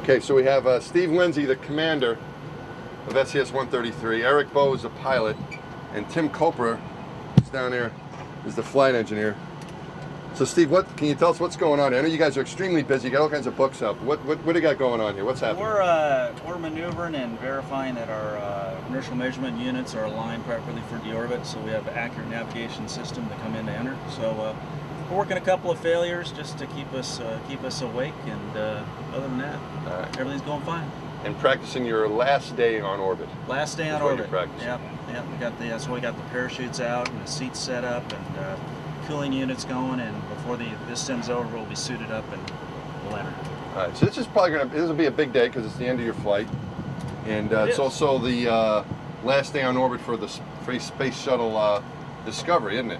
Okay, so we have Steve Lindsay, the commander of SCS-133. Eric Bowe is the pilot, and Tim Copra is down there, is the flight engineer. So Steve, can you tell us what's going on here? I know you guys are extremely busy. You got all kinds of books up. What do you got going on here? What's happening? We're maneuvering and verifying that our inertial measurement units are aligned properly for deorbit, so we have an accurate navigation system to come in to enter. So we're working a couple of failures just to keep us awake, and other than that, everything's going fine. And practicing your last day on orbit. Last day on orbit. Yep. We got we got the parachutes out and the seats set up and cooling units going, and before this sends over, we'll be suited up and we'll enter. All right, so this will be a big day because it's the end of your flight, and it's also the last day on orbit for the Space Shuttle Discovery, isn't it?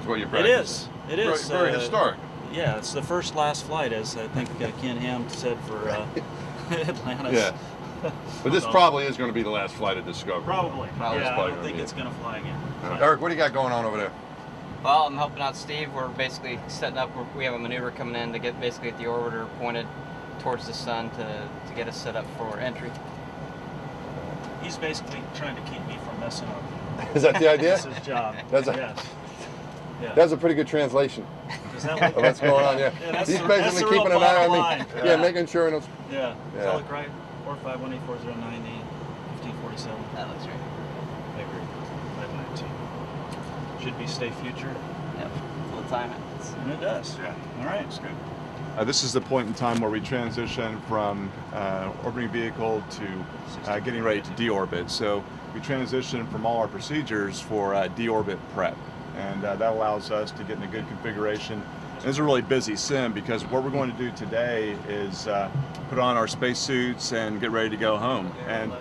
Is what you're practicing. It is. Very historic. Yeah, it's the first last flight, as I think Ken Ham said for Atlantis. Yeah. But this probably is going to be the last flight of Discovery. Probably. Yeah, I don't think it's going to fly again. Eric, what do you got going on over there? Well, I'm helping out Steve. We're basically setting up. We have a maneuver coming in to get the orbiter pointed towards the sun to get us set up for entry. He's basically trying to keep me from messing up. Is that the idea? That's his job. Yes. Yeah. That's a pretty good translation. Is that what what's going on? Yeah. He's basically keeping an eye on me. Yeah, making sure. Does that look right? 4518409 1547. That looks right. I agree. 519. Should be stay future. Yep. We'll time it. And it does. Yeah. All right. It's good. This is the point in time where we transition from orbiting vehicle to getting ready to deorbit. So we transition from all our procedures for deorbit prep, and that allows us to get in a good configuration. And it's a really busy sim because what we're going to do today is put on our spacesuits and get ready to go home. And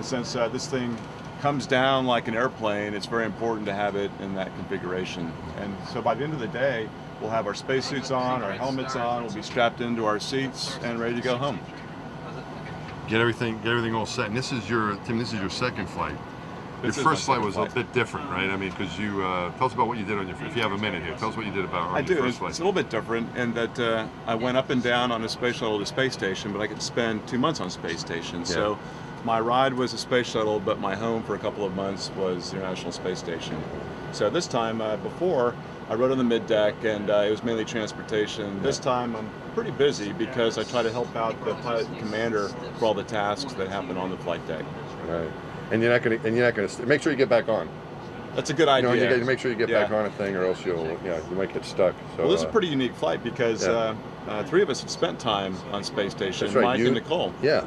since this thing comes down like an airplane, it's very important to have it in that configuration. And so by the end of the day, we'll have our spacesuits on, our helmets on, we'll be strapped into our seats and ready to go home. Get everything all set. And this is your second flight. Your first flight was a bit different, right? I mean, because you tell us about what you did on your. If you have a minute here, tell us what you did on your first flight. It's a little bit different in that I went up and down on a space shuttle to space station, but I get to spend 2 months on space station. Yeah. So my ride was a space shuttle, but my home for a couple of months was the International Space Station. So this time, before, I rode on the mid-deck, and it was mainly transportation. This time, I'm pretty busy because I try to help out the pilot and commander for all the tasks that happen on the flight deck. Right. And you're not gonna make sure you get back on. That's a good idea. You got to make sure you get back on a thing, or else you might get stuck. So, well, this is a pretty unique flight because 3 of us had spent time on space station. That's right. Mike and Nicole. Yeah.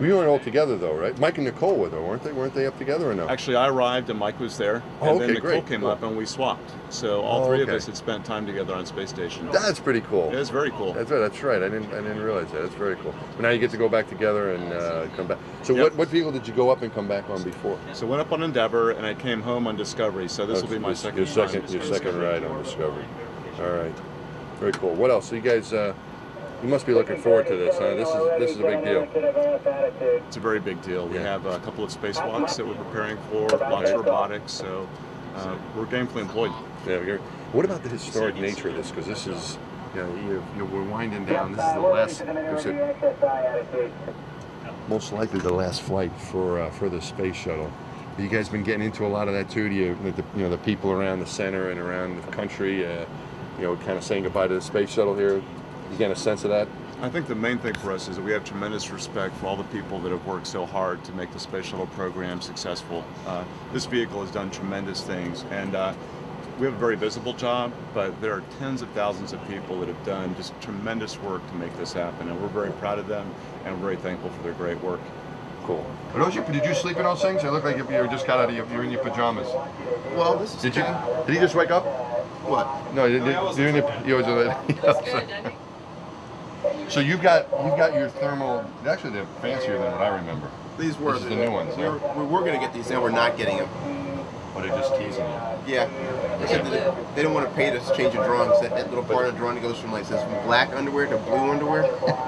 We weren't all together though, right? Mike and Nicole were though, weren't they? Weren't they up together or no? Actually, I arrived and Mike was there, and then Nicole came up and we swapped. So all 3 of us had spent time together on space station. That's pretty cool. It is very cool. That's right. That's right. I didn't realize that. That's very cool. But now you get to go back together and come back. So what vehicle did you go up and come back on before? So I went up on Endeavor and I came home on Discovery. So this will be my second. Your second ride on Discovery. All right. Very cool. What else? So you guys. You must be looking forward to this, huh? This is a big deal. It's a very big deal. We have a couple of spacewalks that we're preparing for, lots of robotics, so we're gainfully employed. Yeah. What about the historic nature of this? Because this is, we're winding down. This is the last, most likely the last flight for the space shuttle. You guys been getting into a lot of that too? The people around the center and around the country, kind of saying goodbye to the space shuttle here. You get a sense of that? I think the main thing for us is that we have tremendous respect for all the people that have worked so hard to make the space shuttle program successful. This vehicle has done tremendous things, and we have a very visible job, but there are tens of thousands of people that have done just tremendous work to make this happen, and we're very proud of them, and we're very thankful for their great work. Cool. Did you sleep in those things? It looked like you just got out of you're in your pajamas. Well, this is Did he just wake up? What? No, So you've got your thermal. Actually, they're fancier than what I remember. These were the new ones. We were going to get these, and we're not getting them. Or they're just teasing you? Yeah. They don't want to pay to change the drawings. That little part of the drawing that goes from like says from black underwear to blue underwear.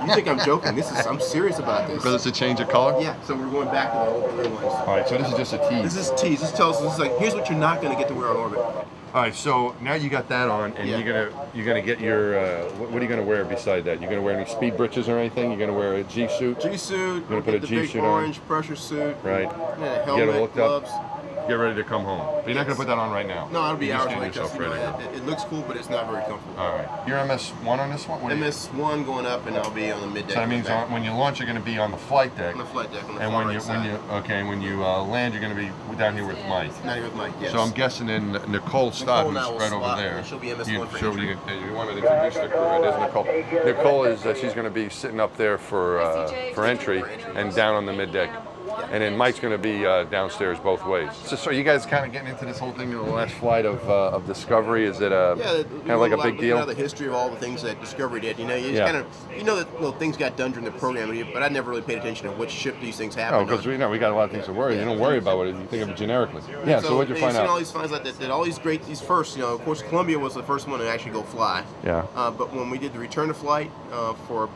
You think I'm joking? I'm serious about this. Because it's a change of color? Yeah. So we're going back to the old blue ones. All right, so this is just a tease. This is a tease. This tells us this is like here's what you're not going to get to wear on orbit. All right, so now you got that on, and you're gonna get your what are you gonna wear beside that? You're gonna wear any speed breeches or anything? You're gonna wear a G suit? G suit. You're gonna put a the G big suit orange on? pressure suit. Right. And a Get helmet, it looked gloves. up. Get ready to come home. But you're not gonna put that on right now. No, it'll be You're just hours getting later. yourself ready. It looks cool, but it's not very comfortable. All right. You're MS1 on this one? MS1 going up, and I'll be on the mid deck. So that means when you launch, you're going to be on the flight deck. On the flight deck. On the And far when right side. when you land, you're going to be down here with Mike. Down here with Mike. Yes. So I'm guessing then Nicole Stott, and I who's will right over swap, there. and she'll be MS1 for you entry. you wanted to introduce the crew, right? There's Nicole. Nicole is she's going to be sitting up there for entry and down on the mid deck. And then Mike's going to be downstairs both ways. So you guys kind of getting into this whole thing in the last flight of Discovery? Is it kind of like a big deal? The history of all the things that Discovery did. You know, you kind of that things got done during the program, but I never really paid attention to which ship these things happened. Oh, because we got a lot of things to worry. You don't worry about it. You think of it generically. Yeah. So what'd you find out? All these finds out that all these first. You know, of course, Columbia was the first one to actually go fly. Yeah. But when we did the return to flight for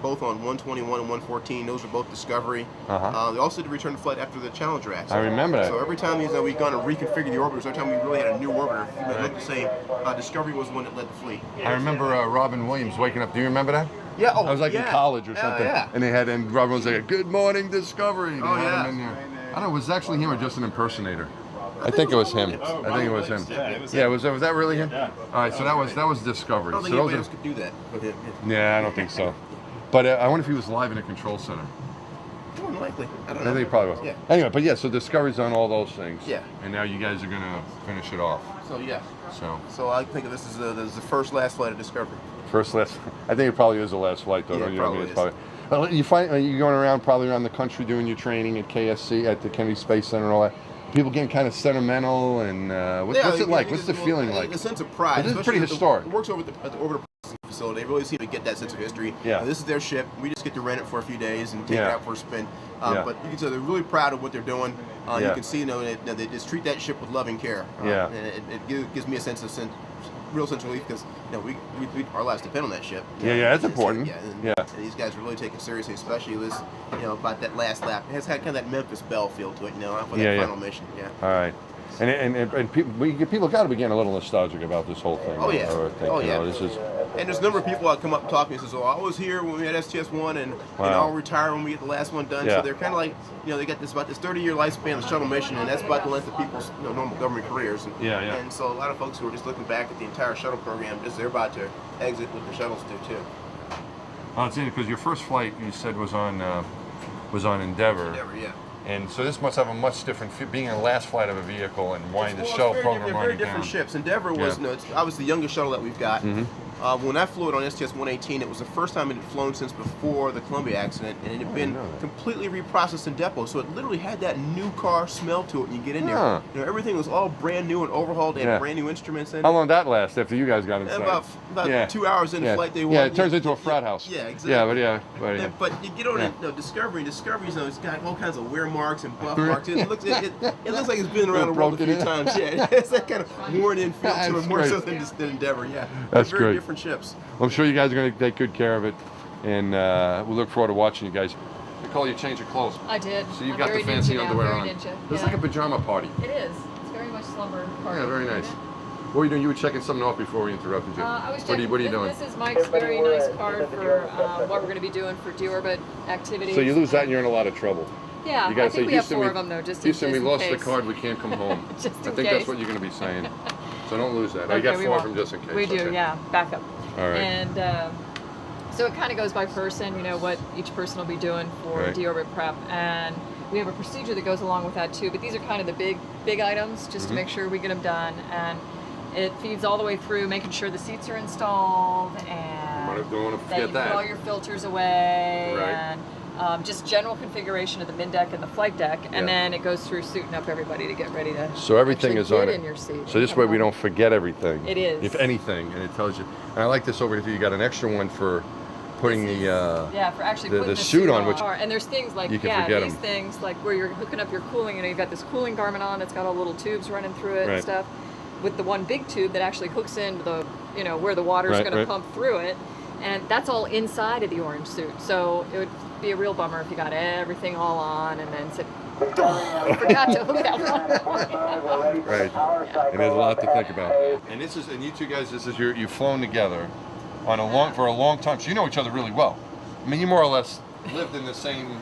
both on 121 and 114, those were both Discovery. They also did the return to flight after the Challenger accident. I remember that. So every time we've gone to reconfigure the orbiters, every time we really had a new orbiter, it looked the same. Discovery was the one that led the fleet. I remember Robin Williams waking up. Do you remember that? Yeah. Oh, I was like in college or something. Yeah. And Robin was like, "Good morning, Discovery." Oh, yeah. Him in there. I don't know. Was it actually him or just an impersonator? I think it was him. I think it was him. Yeah, was that really him? Yeah. All right, so that was Discovery. I don't think so anybody else could do that with him. Yeah, I don't think so. But I wonder if he was live in a control center. More than likely. I don't know. I think he probably was. Yeah. Anyway, but yeah, so Discovery's on all those things. Yeah. And now you guys are gonna finish it off. So yeah. So I think of this as the first last flight of Discovery. last. I think it probably is the last flight though. Yeah, don't you? probably I mean, is. Well, you find you're going around probably around the country doing your training at KSC at the Kennedy Space Center and all that. People getting kind of sentimental and what's it like? What's the feeling like? A sense of pride. This is pretty historic. It works over at the orbital facility. They really seem to get that sense of history. Yeah. This is their ship. We just get to rent it for a few days and take it out for a spin. But you can tell they're really proud of what they're doing. You can see, they just treat that ship with loving care. And it gives me a real sense of relief because our lives depend on that ship. Yeah, that's important. And these guys are really taking it seriously, especially this, about that last lap. It has had kind of that Memphis Belle feel to it, for that final mission. Yeah. All right. And people got to be getting a little nostalgic about this whole thing. Oh yeah. This is. And there's a number of people that come up and talk to me and says, "Oh, I was here when we had STS-1, and I'll retire when we get the last one done." Yeah. So they're kind of like, they got this 30-year lifespan of the shuttle mission, and that's about the length of people's normal government careers. And so a lot of folks who are just looking back at the entire shuttle program, they're about to exit what the shuttles do too. Oh, it's interesting because your first flight you said was on Endeavour. Endeavour, yeah. And so this must have a much different being a last flight of a vehicle and winding the shuttle program They're very different ships. Endeavour was, it's obviously the youngest shuttle that we've got. When I flew it on STS-118, it was the first time it had flown since before the Columbia accident, and it had been completely reprocessed in depot. So it literally had that new car smell to it when you get in there. Everything was all brand new and overhauled. They had brand new instruments in it. How long did that last after you guys got inside? About 2 hours into flight, they it turns into a frat house. Yeah, exactly. But you get on Discovery. Discovery's it's got all kinds of wear marks and buff marks. It looks like it's been around the world a few times. Yeah, it's that kind of worn-in feel to it, more so than Endeavour. Yeah, that's very different ships. Well, I'm sure you guys are going to take good care of it, and we look forward to watching you guys. Nicole, you changed your clothes. I did. So you've got the fancy underwear on. It's like a pajama party. It is. It's very much slumber party. Yeah, very nice. What were you doing? You were checking something off before we interrupted you. I was checking. What are you doing? This is Mike's very nice card for what we're going to be doing for deorbit activities. So you lose that and you're in a lot of trouble. Yeah, you gotta I think say, we have 4 of them though, just in case. Houston, we lost the card, we can't come home. Just in I think case. that's what you're going to be saying. So don't lose that. Okay, I got 4 won't. from just in case. We do, yeah, backup. All right. And so it kind of goes by person, what each person will be doing for deorbit prep. And we have a procedure that goes along with that too, but these are kind of the big items just to make sure we get them done. And it feeds all the way through, making sure the seats are installed and don't want to that forget you that. put all your filters away and just general configuration of the min deck and the flight deck, and then it goes through suiting up everybody to get ready to so everything is on it in your seat. So this way we don't forget everything. It is. If anything, and it tells you. And I like this over here. You got an extra one for putting this the yeah, for actually the putting the suit on, which and there's things like you can forget these 'em. things like where you're hooking up your cooling. You know, you've got this cooling garment on that's got all little tubes running through it Right. and stuff. With the one big tube that actually hooks into the where the water's Right, going to right. pump through it, and that's all inside of the orange suit. So it would be a real bummer if you got everything all on and then said, "Oh, forgot to hook that one." right, and there's a lot to think about. And this is, and you two guys, this is you've flown together on for a long time, so you know each other really well. I mean, you more or less lived in the same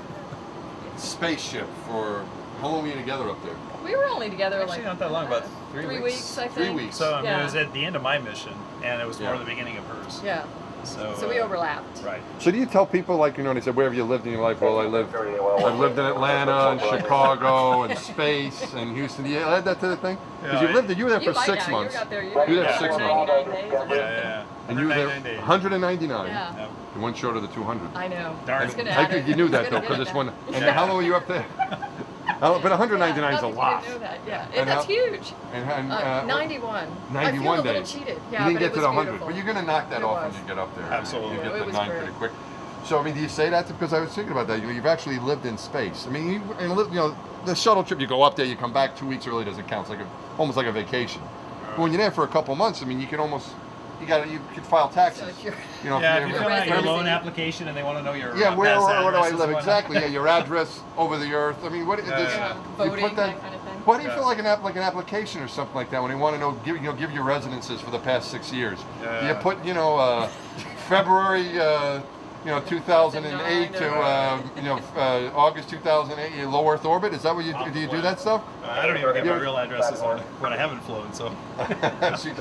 spaceship for how long were you together up there? We were only together Actually, like not that long, about 3 weeks, I think. 3 weeks. So I mean, Yeah. it was at the end of my mission, and it was more Yeah. the beginning of hers. Yeah. So we overlapped. Right. So do you tell people, like, you know, they said, where have you lived in your life? Well, I've lived in Atlanta and Chicago and space and Houston. Do you add that to the thing? Because Yeah, you lived there, you were there You for might 6 now. months. You got there. You You were there got 6 there months. 99 days or Yeah, something. yeah. And you were there 199 days. 199. Yeah. Yep. You went short of the 200. I know. Darn It's it. gonna I add think it. you knew that It's though, gonna because get this it one. now. And how long were you up there? But 199 is a Not lot. that you didn't know that. Yeah, And that's how- huge. And 91. 91 I feel a little days. cheated. You Yeah, didn't but get it to was the 100, beautiful. but you're going to knock that It off when was. you get up there. Absolutely. You It get to was 9 great. pretty quick. So, I mean, do you say that because I was thinking about that? You've actually lived in space. I mean, the shuttle trip, you go up there, you come back 2 weeks early, doesn't count. It's like almost like a vacation. But when you're there for a couple months, I mean, you can almost, you could file taxes. So if you're- You know, Yeah, if if you you're- fill out your residency. loan application and they want to know your yeah, where past do I addresses live and exactly? Yeah, your address over the earth. I mean, what Yeah, this, yeah. you Voting, put that kind of thing. Why do you Yeah. feel like an application or something like that when they want to know give your residences for the past 6 years? Yeah. You put February 2008 to August 2008 low Earth orbit. Is that what you do? You do that stuff? I don't even get my You're- real addresses on when I haven't flown, so So you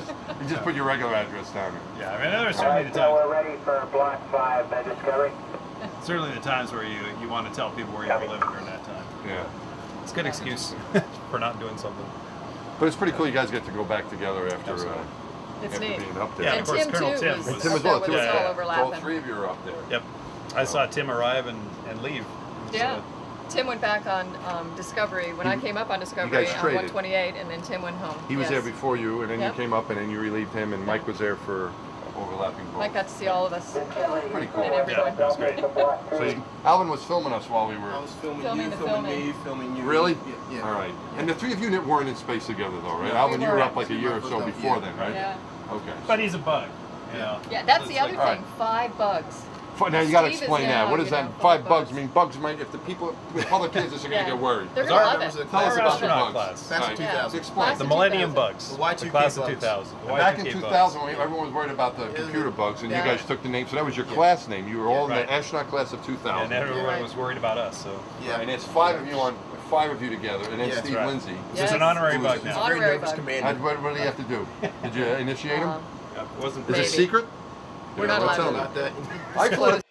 just put your regular address down. yeah. I mean, there are certainly the So we're times, ready for Block 5 Discovery. certainly the times where you want to tell people where you were living during that time. Yeah. It's a good excuse for not doing something. But it's pretty cool. You guys get to go back together after Absolutely. It's after neat. being up there. Yeah, And of course, Tim Colonel too Tim was was- up Tim as there well. with Tim us was all there. All overlapping. three of you are up there. Yep. I saw Tim arrive and leave. It was, Yeah. Tim went back on Discovery when I came up on Discovery guys on traded. 128, and then Tim went home. He was Yes. there before you, and then Yep. you came up, and then you relieved him, and Mike was there for overlapping both. Mike got to see all of us Pretty cool. and everyone. Yeah, it was great. So Alvin was filming us while we I were. was filming Filming you, the filming filming. me, filming you. Really? Yeah. All right. And the three of you weren't in space together, though, right? No, Alvin, we you were weren't. up like a year or so Yeah. before then, right? Yeah. Okay. But he's a bug. You know. Yeah, that's the It's other like- thing. 5 bugs. Now you got to Steve is explain that. now, What is you that? know, 5 5 bugs. bugs. I mean, bugs might. If the people, the other kids are going to Yeah. get worried. They're As gonna our love members it. of the Tell us Our about the astronaut bugs. class. Class of Right. 2000. Explain. Class The of Millennium 2000. Bugs. The Y2K The class of bugs. 2000. The Back in Y2K 2000, bugs. when everyone was worried about the computer bugs, and Yeah. you guys took the name, so that was your Yeah. class name. You were all in Right. the astronaut class of 2000. And everyone Right. was worried about us, so Yeah. And it's 5 of you on 5 of you together, and then Yeah, that's Steve right. Lindsay. it's just an Yes. honorary Who was bug a now. very Honorary nervous bug. commander. What do you have to do? Did you initiate him? Uh, It wasn't Is it Maybe. secret? We're Yeah, not don't allowed tell to them. About that. I flew